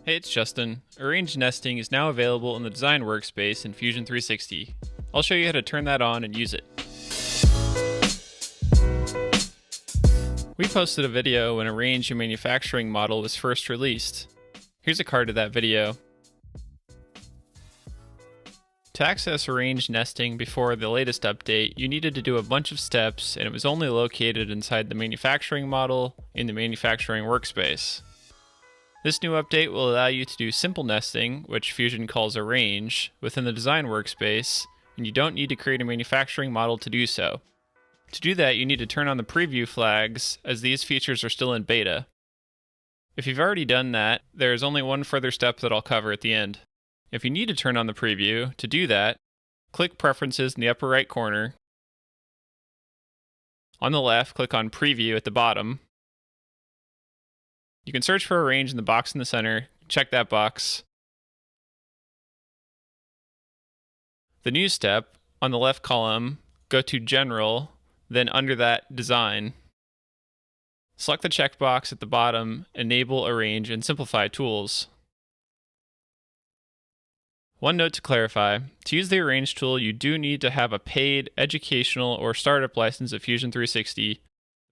Hey, it's Justin. Arranged nesting is now available in the Design Workspace in Fusion 360. I'll show you how to turn that on and use it. We posted a video when Arrange Your Manufacturing model was first released. Here's a card to that video. To access arranged nesting before the latest update, you needed to do a bunch of steps, and it was only located inside the manufacturing model in the manufacturing workspace. This new update will allow you to do simple nesting, which Fusion calls Arrange, within the Design Workspace, and you don't need to create a manufacturing model to do so. To do that, you need to turn on the preview flags, as these features are still in beta. If you've already done that, there is only one further step that I'll cover at the end. If you need to turn on the preview, to do that, click Preferences in the upper right corner. On the left, click on Preview at the bottom. You can search for Arrange in the box in the center. Check that box. The New step, on the left column, go to General, then under that, Design. Select the checkbox at the bottom, Enable Arrange and Simplify Tools. One note to clarify, to use the Arrange tool, you do need to have a paid, educational, or startup license of Fusion 360.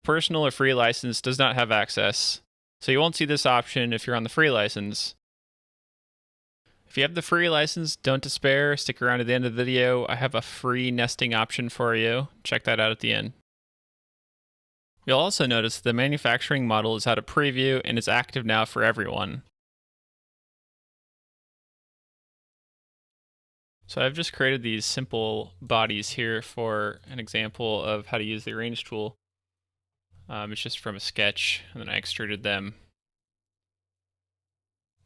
Personal or free license does not have access, so you won't see this option if you're on the free license. If you have the free license, don't despair, stick around to the end of the video. I have a free nesting option for you. Check that out at the end. You'll also notice the manufacturing model is out of preview and is active now for everyone. So I've just created these simple bodies here for an example of how to use the Arrange tool. It's just from a sketch, and then I extruded them.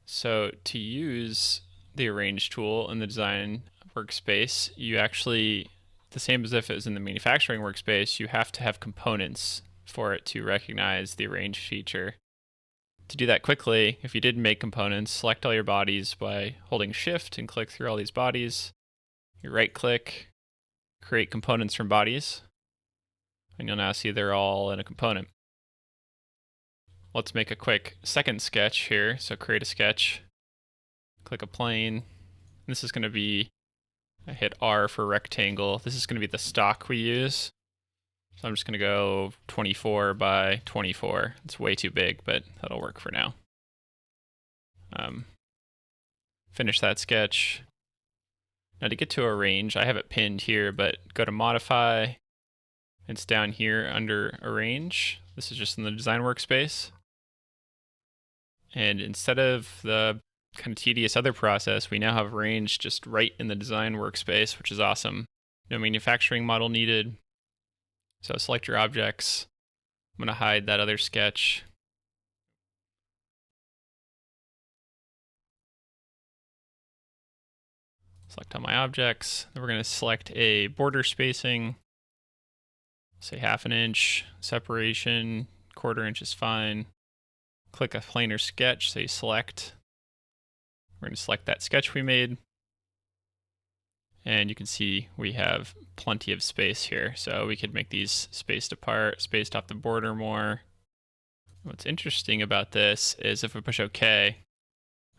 So to use the Arrange tool in the Design Workspace, you actually, the same as if it was in the Manufacturing Workspace, you have to have components for it to recognize the Arrange feature. To do that quickly, if you did make components, select all your bodies by holding Shift and click through all these bodies. You right-click, create components from bodies, and you'll now see they're all in a component. Let's make a quick second sketch here. So create a sketch, click a plane. This is going to be, I hit R for rectangle. This is going to be the stock we use. So I'm just going to go 24 by 24. It's way too big, but that'll work for now. Finish that sketch. Now to get to Arrange, I have it pinned here, but go to Modify. It's down here under Arrange. This is just in the Design Workspace. And instead of the kind of tedious other process, we now have Arrange just right in the Design Workspace, which is awesome. No manufacturing model needed. So select your objects. I'm going to hide that other sketch. Select all my objects. Then we're going to select a border spacing. Say 1/2 inch, separation, 1/4 inch is fine. Click a planar sketch, say select. We're going to select that sketch we made. And you can see we have plenty of space here. So we could make these spaced apart, spaced off the border more. What's interesting about this is if we push OK,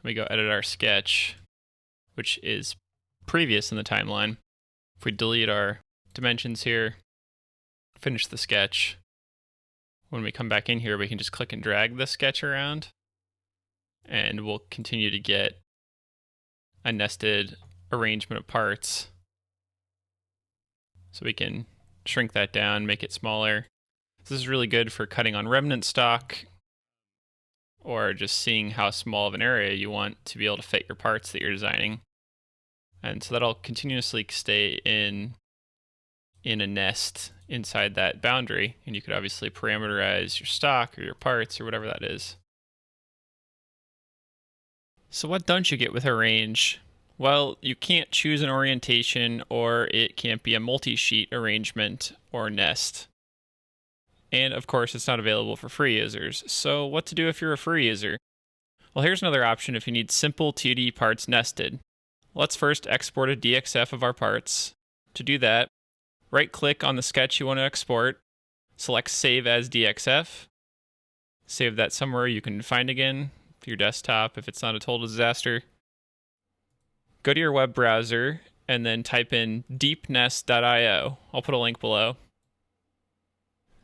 we go edit our sketch, which is previous in the timeline. If we delete our dimensions here, finish the sketch, when we come back in here, we can just click and drag the sketch around, and we'll continue to get a nested arrangement of parts. So we can shrink that down, make it smaller. This is really good for cutting on remnant stock, or just seeing how small of an area you want to be able to fit your parts that you're designing. And so that'll continuously stay in a nest inside that boundary, and you could obviously parameterize your stock or your parts or whatever that is. So what don't you get with Arrange? Well, you can't choose an orientation, or it can't be a multi-sheet arrangement or nest. And of course, it's not available for free users. So what to do if you're a free user? Well, here's another option if you need simple 2D parts nested. Let's first export a DXF of our parts. To do that, right-click on the sketch you want to export, select Save as DXF, save that somewhere you can find again. your desktop if it's not a total disaster. Go to your web browser and then type in deepnest.io. I'll put a link below.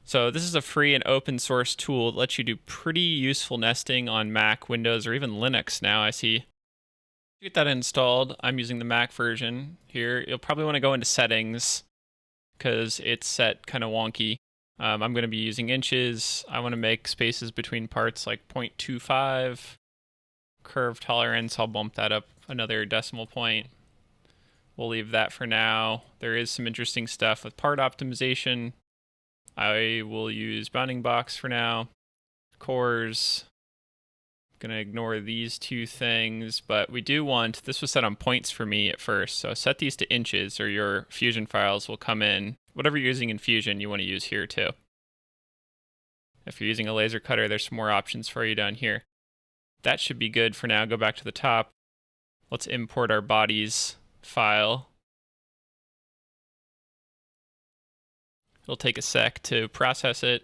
So this is a free and open source tool that lets you do pretty useful nesting on Mac, Windows, or even Linux now, I see. To get that installed, I'm using the Mac version here. You'll probably want to go into settings because it's set kind of wonky. I'm going to be using inches. I want to make spaces between parts like 0.25. Curve tolerance, I'll bump that up another decimal point. We'll leave that for now. There is some interesting stuff with part optimization. I will use bounding box for now. Cores. Gonna ignore these two things, but we do want, this was set on points for me at first, so set these to inches or your Fusion files will come in. Whatever you're using in Fusion, you want to use here too. If you're using a laser cutter, there's some more options for you down here. That should be good for now. Go back to the top. Let's import our bodies file. It'll take a sec to process it.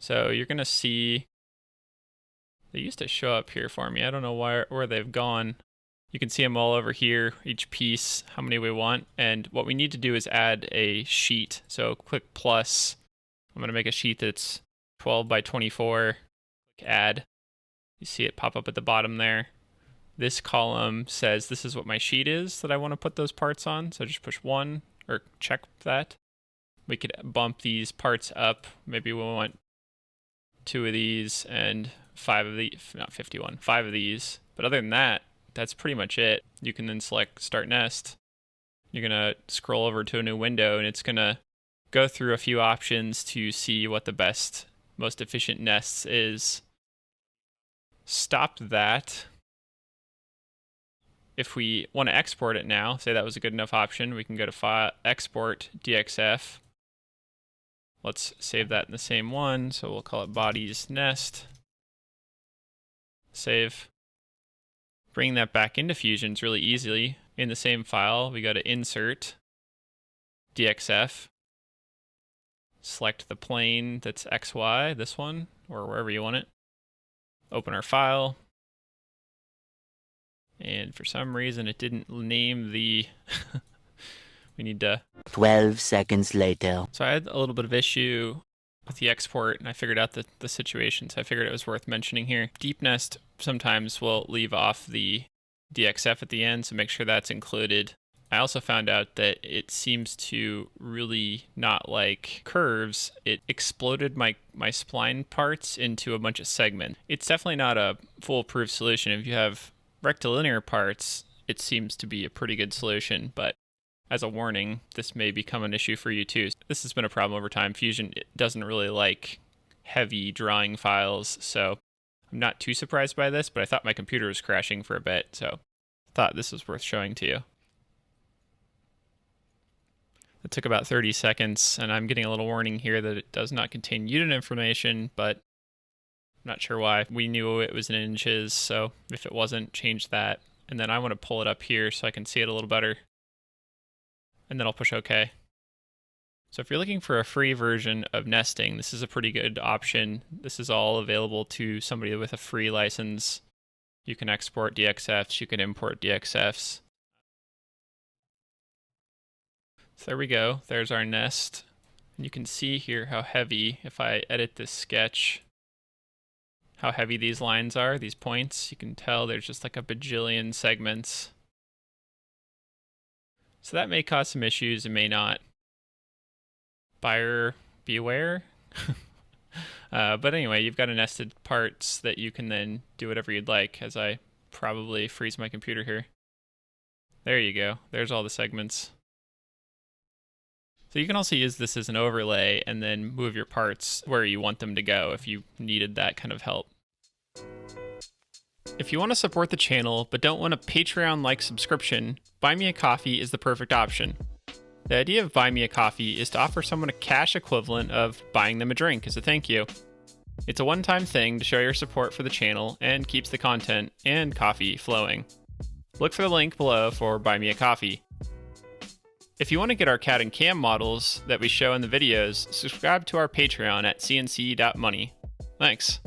So you're gonna see, they used to show up here for me. I don't know where they've gone. You can see them all over here, each piece, how many we want. And what we need to do is add a sheet. So click plus. I'm gonna make a sheet that's 12 by 24. Click add. You see it pop up at the bottom there. This column says this is what my sheet is that I want to put those parts on. So just push 1 or check that. We could bump these parts up. Maybe we want 2 of these and 5 of these, not 51, 5 of these. But other than that, that's pretty much it. You can then select Start Nest. You're going to scroll over to a new window and it's going to go through a few options to see what the best, most efficient nests is. Stop that. If we want to export it now, say that was a good enough option, we can go to File, Export, DXF. Let's save that in the same one, so we'll call it Bodies Nest. Save. Bring that back into Fusion is really easily. In the same file, we go to Insert, DXF. Select the plane that's XY, this one, or wherever you want it. Open our file. And for some reason it didn't name the, we need to. 12 seconds later. So I had a little bit of issue with the export and I figured out the situation, so I figured it was worth mentioning here. DeepNest sometimes will leave off the DXF at the end, so make sure that's included. I also found out that it seems to really not like curves. It exploded my spline parts into a bunch of segments. It's definitely not a foolproof solution. If you have rectilinear parts, it seems to be a pretty good solution, but as a warning, this may become an issue for you too. This has been a problem over time. Fusion doesn't really like heavy drawing files, so I'm not too surprised by this, but I thought my computer was crashing for a bit, so I thought this was worth showing to you. It took about 30 seconds, and I'm getting a little warning here that it does not contain unit information, but I'm not sure why. We knew it was in inches, so if it wasn't, change that. And then I want to pull it up here so I can see it a little better. And then I'll push OK. So if you're looking for a free version of nesting, this is a pretty good option. This is all available to somebody with a free license. You can export DXFs, you can import DXFs. So there we go. There's our nest. And you can see here how heavy, if I edit this sketch, how heavy these lines are, these points. You can tell there's just like a bajillion segments. So that may cause some issues, it may not. Buyer beware. But anyway, you've got a nested parts that you can then do whatever you'd like, as I probably freeze my computer here. There you go. There's all the segments. So you can also use this as an overlay and then move your parts where you want them to go if you needed that kind of help. If you want to support the channel but don't want a Patreon-like subscription, Buy Me a Coffee is the perfect option. The idea of Buy Me a Coffee is to offer someone a cash equivalent of buying them a drink as a thank you. It's a one-time thing to show your support for the channel and keeps the content and coffee flowing. Look for the link below for Buy Me a Coffee. If you want to get our CAD and CAM models that we show in the videos, subscribe to our Patreon at cnc.money. Thanks.